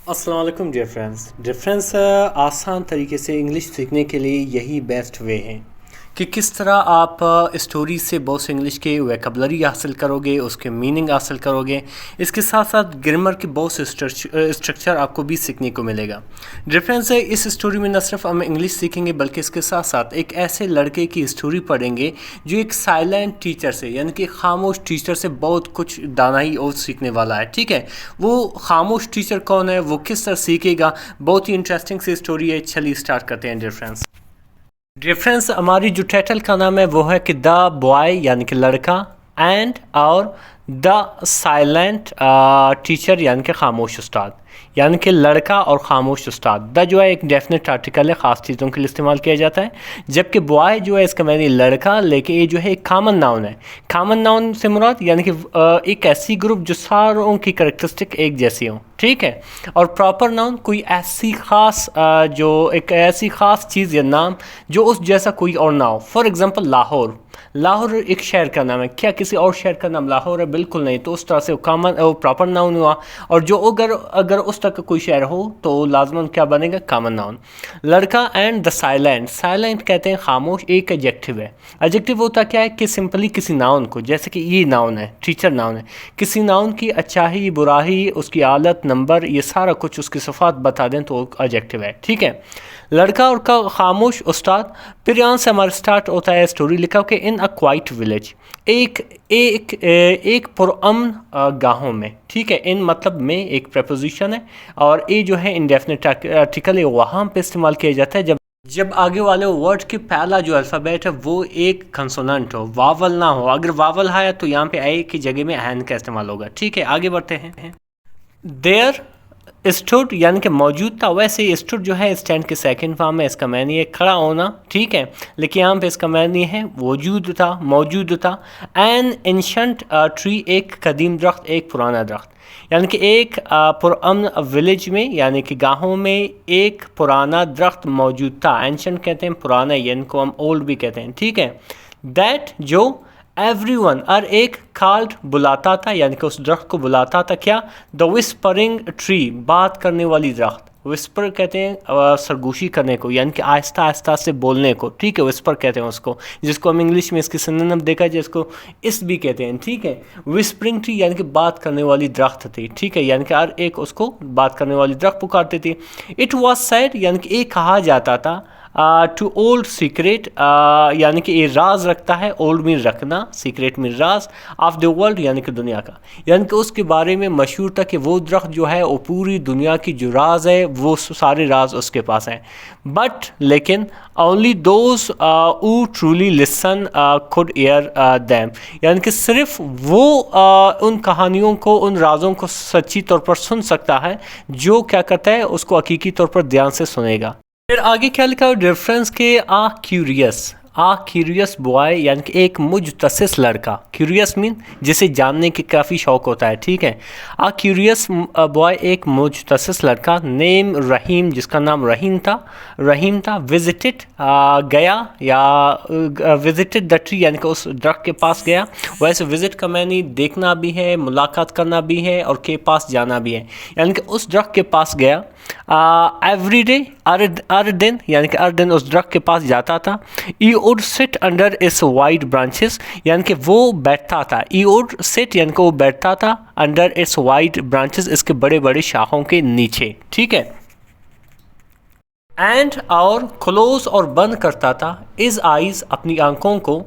अस्सलाम वालेकुम dear friends. आसान तरीके से इंग्लिश सीखने के लिए यही बेस्ट वे है कि किस तरह आप स्टोरी से बहुत से इंग्लिश के वोकैबुलरी हासिल करोगे, उसके मीनिंग हासिल करोगे। इसके साथ साथ ग्रामर के बहुत से स्ट्रक्चर आपको भी सीखने को मिलेगा। डिफरेंस है, इस स्टोरी में न सिर्फ हम इंग्लिश सीखेंगे बल्कि इसके साथ साथ एक ऐसे लड़के की स्टोरी पढ़ेंगे जो एक साइलेंट टीचर से, यानी कि खामोश टीचर से बहुत कुछ दानाई और सीखने वाला है। ठीक है, वो खामोश टीचर कौन है, वो किस तरह सीखेगा, बहुत ही इंटरेस्टिंग सी स्टोरी है। चलिए स्टार्ट करते हैं डिफरेंस। डिफरेंस हमारी जो टाइटल का नाम है वो है कि द बॉय यानी कि लड़का एंड और द साइलेंट टीचर यानी कि खामोश उस्ताद, यानी कि लड़का और खामोश उस्ताद। द जो है एक डेफिनेट आर्टिकल है, ख़ास चीज़ों के लिए इस्तेमाल किया जाता है, जबकि बॉय जो है इसका मैंने लड़का, लेकिन ये जो है एक कॉमन नाउन है। कॉमन नाउन से मुराद यानी कि एक ऐसी ग्रुप जो सारों की करैक्टरिस्टिक एक जैसी हों। ठीक है, और प्रॉपर नाउन कोई ऐसी ख़ास जो एक ऐसी ख़ास चीज़ या नाम जो उस जैसा कोई और ना हो। फॉर एग्ज़ाम्पल लाहौर, लाहौर एक शहर का नाम है, क्या किसी और शहर का नाम लाहौर है? बिल्कुल नहीं। तो उस तरह से वो कॉमन वो प्रॉपर नाउन हुआ। और जो अगर अगर उस तरह का कोई शहर हो तो लाजमन क्या बनेगा? Common noun. लड़का एंड द साइलेंट, साइलेंट कहते हैं खामोश, एक एडजेक्टिव है। एडजेक्टिव होता क्या है कि सिंपली किसी नाउन को, जैसे कि ये नाउन है, टीचर नाउन है, किसी नाउन की अच्छाई बुराई, उसकी हालत, नंबर, ये सारा कुछ उसकी सिफात बता दें तो एडजेक्टिव है। ठीक है, लड़का और का खामोश उस्ताद। फिर यहाँ से हमारा स्टार्ट होता है स्टोरी। लिखा कि इन अ क्वाइट विलेज, एक एक एक पुरअमन गाँव में। ठीक है, इन मतलब में एक प्रपोजिशन है और ये जो है इंडेफिनिट आर्टिकल है, वहाँ पे इस्तेमाल किया जाता है जब आगे वाले वर्ड के पहला जो अल्फ़ाबेट है वो एक कंसोनेंट हो, वावल ना हो। अगर वावल है तो यहाँ पे आई की जगह में एन का इस्तेमाल होगा। ठीक है, आगे बढ़ते हैं। देयर स्टूड यानी कि मौजूद था, वैसे स्टूड जो है स्टैंड के सेकंड फॉर्म में, इसका मैंने है खड़ा होना। ठीक है, लेकिन यहाँ पे इसका मैंने है वजूद था, मौजूद था। एन एंशंट ट्री, एक कदीम दरख्त, एक पुराना दरख्त। यानी कि एक पुरअमन विलेज में यानी कि गाँव में एक पुराना दरख्त मौजूद था। एंशंट कहते हैं पुराना, यानी को हम ओल्ड भी कहते हैं। ठीक है, दैट जो एवरीवन और एक कॉल्ड बुलाता था, यानी कि उस दरख्त को बुलाता था क्या? द विस्परिंग ट्री, बात करने वाली दरख्त। विस्पर कहते हैं सरगोशी करने को, यानी कि आहिस्ता आहिस्ता से बोलने को। ठीक है, विस्पर कहते हैं उसको, जिसको हम इंग्लिश में इसकी सिनोनिम देखा है जिसको इस भी कहते हैं। ठीक है, विस्परिंग ट्री यानी कि बात करने वाली दरख्त थी। ठीक है, यानी कि हर एक उसको बात करने वाली दरख्त पुकारती थी। इट वॉज सैड यानी कि एक कहा जाता था टू ओल्ड सीक्रेट, यानी कि ये राज रखता है। ओल्ड में रखना, सीक्रेट में राज, ऑफ द वर्ल्ड यानी कि दुनिया का, यानी कि उसके बारे में मशहूर था कि वो दरख्त जो है वो पूरी दुनिया की जो राज है वो सारे राज उसके पास हैं। बट लेकिन only those who truly listen could air them, यानी कि सिर्फ वो उन कहानियों को, उन राजों को सच्ची तौर पर सुन सकता है जो क्या करता है, उसको हकीकी तौर पर ध्यान से सुनेगा। फिर आगे क्या लिखा है रेफरेंस के आ क्यूरियस बॉय, यानी कि एक मुजतसिस लड़का। क्यूरियस मीन जिसे जानने की काफ़ी शौक होता है। ठीक है, आ क्यूरियस बॉय एक मुजतसिस लड़का। नेम रहीम, जिसका नाम रहीम था। विजिटेड गया या विजिटेड द ट्री, यानी कि उस दरख्त के पास गया। वैसे विजिट का मैंने देखना भी है, मुलाकात करना भी है और के पास जाना भी है, यानी कि उस दरख्त के पास गया। एवरी डे, हर दिन, यानी कि हर दिन उस दरख्त के पास जाता था। He would sit under its wide branches, यानी कि वो बैठता था। ई वुड सिट यानी कि वो बैठता था अंडर इट्स वाइड ब्रांचेस, इसके बड़े बड़े शाखों के नीचे। ठीक है, एंड और क्लोज और बंद करता था इज आइज, अपनी आंखों को।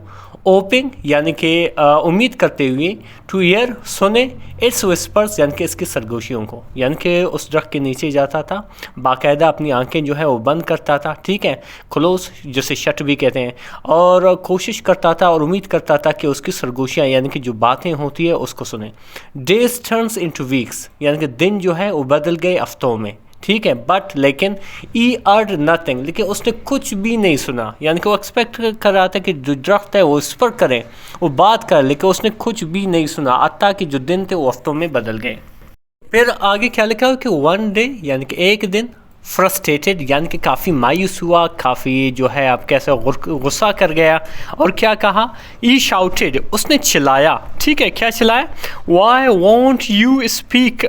ओपिंग यानी कि उम्मीद करते हुए, टू ईयर सुने, इट्स विस्पर्स यानी कि इसकी सरगोशियों को, यानी कि उस दरख्त के नीचे जाता था, बाकायदा अपनी आंखें जो है वो बंद करता था। ठीक है, क्लोज जिसे शट भी कहते हैं, और कोशिश करता था और उम्मीद करता था कि उसकी सरगोशियाँ यानी कि जो बातें होती है उसको सुने। डेज टर्न्स इनटू वीक्स, यानी कि दिन जो है वो बदल गए हफ्तों में। ठीक है, बट लेकिन ई अर्ड नथिंग, लेकिन उसने कुछ भी नहीं सुना, यानी कि वो एक्सपेक्ट कर रहा था कि जो दरख्त है वो इस पर करें, वो बात करे, लेकिन उसने कुछ भी नहीं सुना, हत्ता कि जो दिन थे वो हफ्तों में बदल गए। फिर आगे क्या लिखा है कि वन डे यानी कि एक दिन, फ्रस्ट्रेटेड यानी कि काफ़ी मायूस हुआ, काफ़ी जो है आप कैसे गुस्सा कर गया। और क्या कहा, ई शाउटेड, उसने चिल्लाया, ठीक है, क्या चिल्लाया, why won't you speak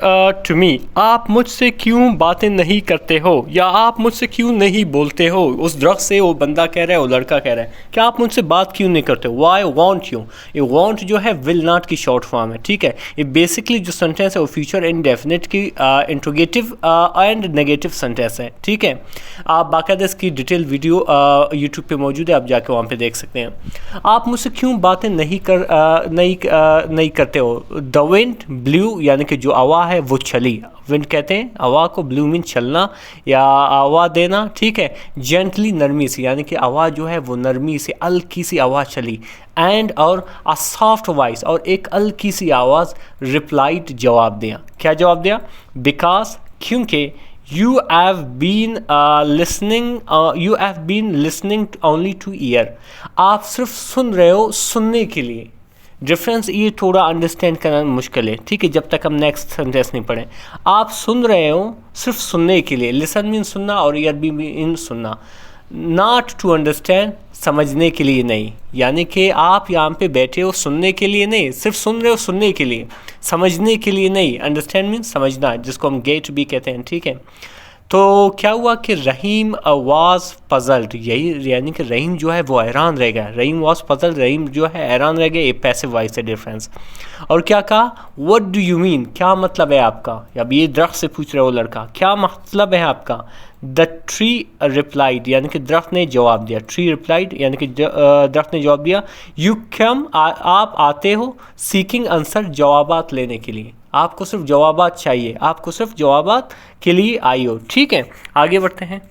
to me, आप मुझसे क्यों बातें नहीं करते हो, या आप मुझसे क्यों नहीं बोलते हो। उस दरख्त से वो बंदा कह रहा है, वो लड़का कह रहा है कि आप मुझसे बात क्यों नहीं करते हो। वाई वॉन्ट यू, ये वॉन्ट जो है विल नॉट की शॉर्ट फॉर्म है, ठीक है। ये बेसिकली जो सेंटेंस है वो फ्यूचर इंडेफिनिट की इंट्रोगेटिव एंड नेगेटिव सेंटेंस है, ठीक है। आप बाकायदा इसकी डिटेल वीडियो यूट्यूब पे मौजूद है, आप जाके वहाँ पे देख सकते हैं। आप मुझसे क्यों बातें नहीं करते हो। द विंड ब्लू यानी कि जो हवा है वो चली, विंड कहते हैं हवा को, ब्लू मीन चलना या हवा देना, ठीक है। जेंटली, नरमी से, यानी कि हवा जो है वो नरमी से, हल्की सी हवा चली। एंड और अ सॉफ्ट वॉइस, और एक हल्की सी आवाज़, रिप्लाइड जवाब दिया। क्या जवाब दिया, बिकॉज, क्योंकि you have been listening only to ear, आप सिर्फ सुन रहे हो सुनने के लिए। डिफरेंस ये थोड़ा अंडरस्टैंड करना मुश्किल है, ठीक है, जब तक हम नेक्स्ट सेंटेंस नहीं पढ़ें। आप सुन रहे हो सिर्फ सुनने के लिए, लिसन मीन सुनना और ईयर भी मीन सुनना। नॉट टू अंडरस्टैंड, समझने के लिए नहीं, यानी कि आप यहाँ पे बैठे हो सुनने के लिए नहीं, सिर्फ सुन रहे हो सुनने के लिए, समझने के लिए नहीं। अंडरस्टैंड मीन समझना, जिसको हम गेट भी कहते हैं, ठीक है। तो क्या हुआ कि रहीम वाज पजल्ड, यही यानी कि रहीम जो है वो हैरान रह गया। रहीम वाज पजल्ड, रहीम जो है हैरान रह गया, ये पैसिव वॉइस है डिफरेंस। और क्या कहा, व्हाट डू यू मीन, क्या मतलब है आपका। अब ये दरख्त से पूछ रहे हो लड़का, क्या मतलब है आपका। द ट्री रिप्लाइड, यानी कि दरख्त ने जवाब दिया। ट्री रिप्लाइड यानी कि दरख्त ने जवाब दिया। यू कम, आप आते हो, सीकिंग आंसर, जवाबात लेने के लिए। आपको सिर्फ जवाबात चाहिए, आपको सिर्फ जवाबात के लिए आई हो, ठीक है। आगे बढ़ते हैं।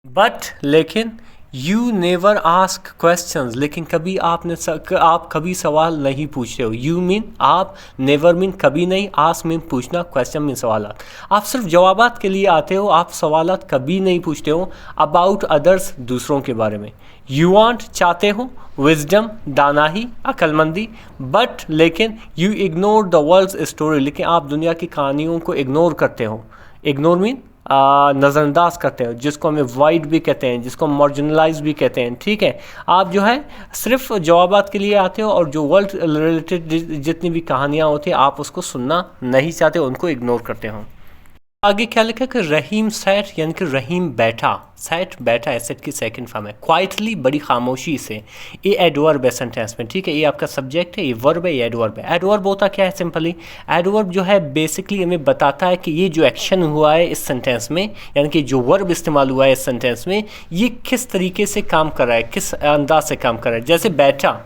बट, लेकिन, यू नेवर आस्क क्वेश्चंस, लेकिन कभी आप कभी सवाल नहीं पूछते हो। यू मीन आप, नेवर मीन कभी नहीं, आस्क मीन पूछना, क्वेश्चन मीन सवालात। आप सिर्फ जवाबात के लिए आते हो, आप सवालात कभी नहीं पूछते हो। अबाउट अदर्स, दूसरों के बारे में। यू वांट, चाहते हो। विजडम, दानाही, अक्लमंदी। बट, लेकिन, you ignore the world's story, लेकिन आप दुनिया की कहानियों को इग्नोर करते हो। इग्नोर मीन नज़रअंदाज करते हैं, जिसको हमें वाइड भी कहते हैं, जिसको हम मार्जिनलाइज भी कहते हैं, ठीक है। आप जो है सिर्फ जवाबात के लिए आते हो, और जो वर्ल्ड रिलेटेड जितनी भी कहानियाँ होती हैं आप उसको सुनना नहीं चाहते, उनको इग्नोर करते हो। आगे क्या लिखा कि रहीम सैट, यानी कि रहीम बैठा। सैट बैठा एसेट की सेकंड फॉर्म है। क्वाइटली, बड़ी खामोशी से। ये एडवर्ब है सेंटेंस में, ठीक है। ये आपका सब्जेक्ट है, ये वर्ब है, ये एडवर्ब है। एडवर्ब होता क्या है सिंपली, एडवर्ब जो है बेसिकली हमें बताता है कि ये जो एक्शन हुआ है इस सेंटेंस में, यानी कि जो वर्ब इस्तेमाल हुआ है इस सेंटेंस में, ये किस तरीके से काम कर रहा है, किस अंदाज से काम कर रहा है। जैसे बैठा,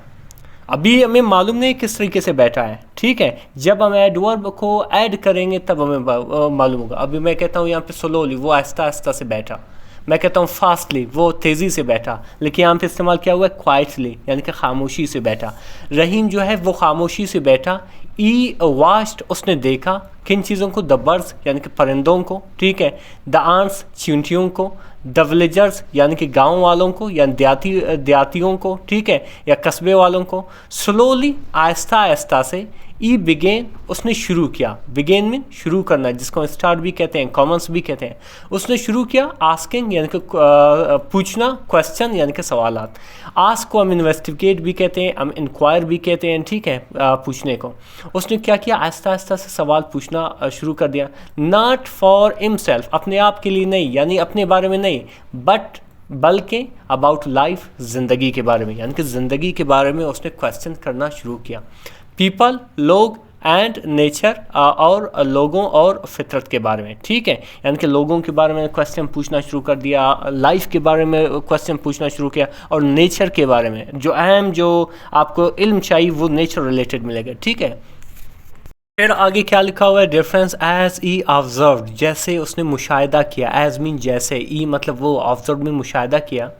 अभी हमें मालूम नहीं किस तरीके से बैठा है, ठीक है। जब हम एडवर्ब को ऐड करेंगे तब हमें मालूम होगा। अभी मैं कहता हूँ यहाँ पे स्लोली, वो आहिस्ता आहिस्ता से बैठा। मैं कहता हूँ फास्टली, वो तेज़ी से बैठा। लेकिन यहाँ पे इस्तेमाल किया हुआ है क्वाइटली, यानी कि खामोशी से बैठा। रहीम जो है वो खामोशी से बैठा। ई वास्ट, उसने देखा। किन चीज़ों को, द बर्ड्स यानी कि परिंदों को, ठीक है। द आंट्स, चींटियों को। द विलेजर्स यानी कि गांव वालों को या देहातियों को, ठीक है, या कस्बे वालों को। स्लोली, आहिस्ता आहिस्ता से। ई बिगेन, उसने शुरू किया। बिगेन मीन शुरू करना, जिसको स्टार्ट भी कहते हैं, कॉमन्स भी कहते हैं। उसने शुरू किया। आस्किंग यानी कि पूछना, क्वेश्चन यानी कि सवालात। आस्क को हम इन्वेस्टिगेट भी कहते हैं, हम इंक्वायर भी कहते हैं, ठीक है, पूछने को। उसने क्या किया, आहिस्ता आहिस्ता से सवाल पूछना शुरू कर दिया। नॉट फॉर हिमसेल्फ, अपने आप के लिए नहीं, यानी अपने बारे में नहीं, बट बल्कि अबाउट लाइफ, ज़िंदगी के बारे में, यानी कि ज़िंदगी के बारे में उसने क्वेश्चन करना शुरू किया। पीपल, लोग, एंड नेचर, और लोगों और फितरत के बारे में, ठीक है। यानी कि लोगों के बारे में क्वेश्चन पूछना शुरू कर दिया, लाइफ के बारे में क्वेश्चन पूछना शुरू किया, और नेचर के बारे में जो अहम जो आपको इल्म चाहिए वो नेचर रिलेटेड मिलेगा, ठीक है। फिर आगे क्या लिखा हुआ है, डिफरेंस एज ई ऑब्जर्व, जैसे उसने मुशाहिदा किया। एज मीन जैसे, ई मतलब वो, ऑब्जर्व में मुशाहिदा किया।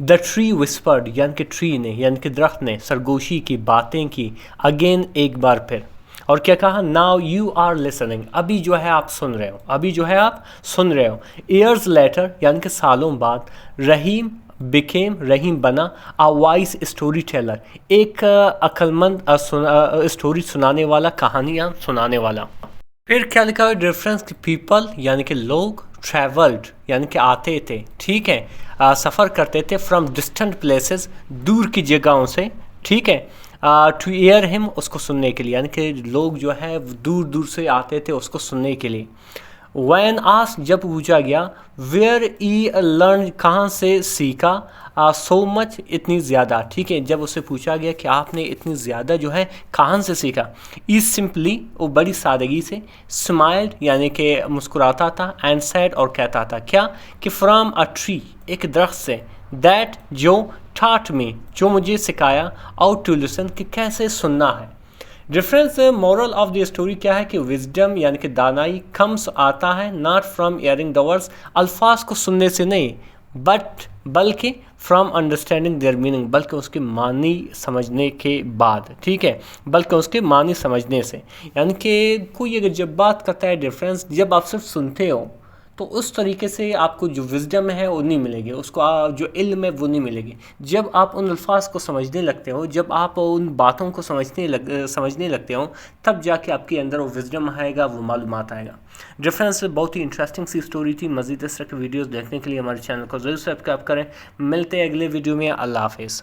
द ट्री विस्पर्ड, यानी कि ट्री ने, यानी कि दरख्त ने सरगोशी की, बातें की। अगेन, एक बार फिर। और क्या कहा, नाउ यू आर लिसनिंग, अभी जो है आप सुन रहे हो, अभी जो है आप सुन रहे हो। ईयर्स लेटर, यानी कि सालों बाद। रहीम बिकेम, रहीम बना। अ वाइस स्टोरी टेलर, एक अक्लमंद स्टोरी सुनाने वाला, कहानियाँ सुनाने वाला। फिर क्या लिखा है, डिफरेंस पीपल यानी कि लोग, ट्रैवल्ड यानी कि आते थे, ठीक है, सफ़र करते थे फ्रॉम डिस्टेंट प्लेसेस, दूर की जगहों से, ठीक है, टू ईयर हिम, उसको सुनने के लिए, यानी कि लोग जो है दूर दूर से आते थे उसको सुनने के लिए। वैन आस, जब पूछा गया, वेयर ई लर्न, कहाँ से सीखा, सो मच, इतनी ज़्यादा, ठीक है, जब उससे पूछा गया कि आपने इतनी ज़्यादा जो है कहाँ से सीखा, ई सिंपली, वो बड़ी सादगी से, स्माइल्ड यानी कि मुस्कुराता था, एंड सैड, और कहता था क्या, कि फ्रॉम अ ट्री, एक दरख्त से, दैट, जो, taught me, जो मुझे सिखाया, आउट टू लिसन, कि कैसे सुनना है। Difference moral of the story क्या है कि विजडम यानी कि दानाई कम्स, आता है, not from hearing the words, अल्फाज को सुनने से नहीं, बल्कि फ्रॉम अंडरस्टैंडिंग देयर मीनिंग, बल्कि उसके मानी समझने के बाद, ठीक है, बल्कि उसके मानी समझने से। यानी कि कोई अगर जब बात करता है डिफरेंस, जब आप सिर्फ सुनते हो तो उस तरीके से आपको जो विजडम है वो नहीं मिलेगी, उसको जो इल्म है वो नहीं मिलेगी। जब आप उन अल्फाज को समझने लगते हो, जब आप उन बातों को समझने लगते हो, तब जाके आपके अंदर वो विजडम आएगा, वो मालूमात आएगा। डिफरेंस बहुत ही इंटरेस्टिंग सी स्टोरी थी। मज़ीद इस तरह की वीडियोज़ देखने के लिए हमारे चैनल को ज़रूर सब्सक्राइब करें। मिलते हैं अगले वीडियो में। अल्लाह हाफिज़।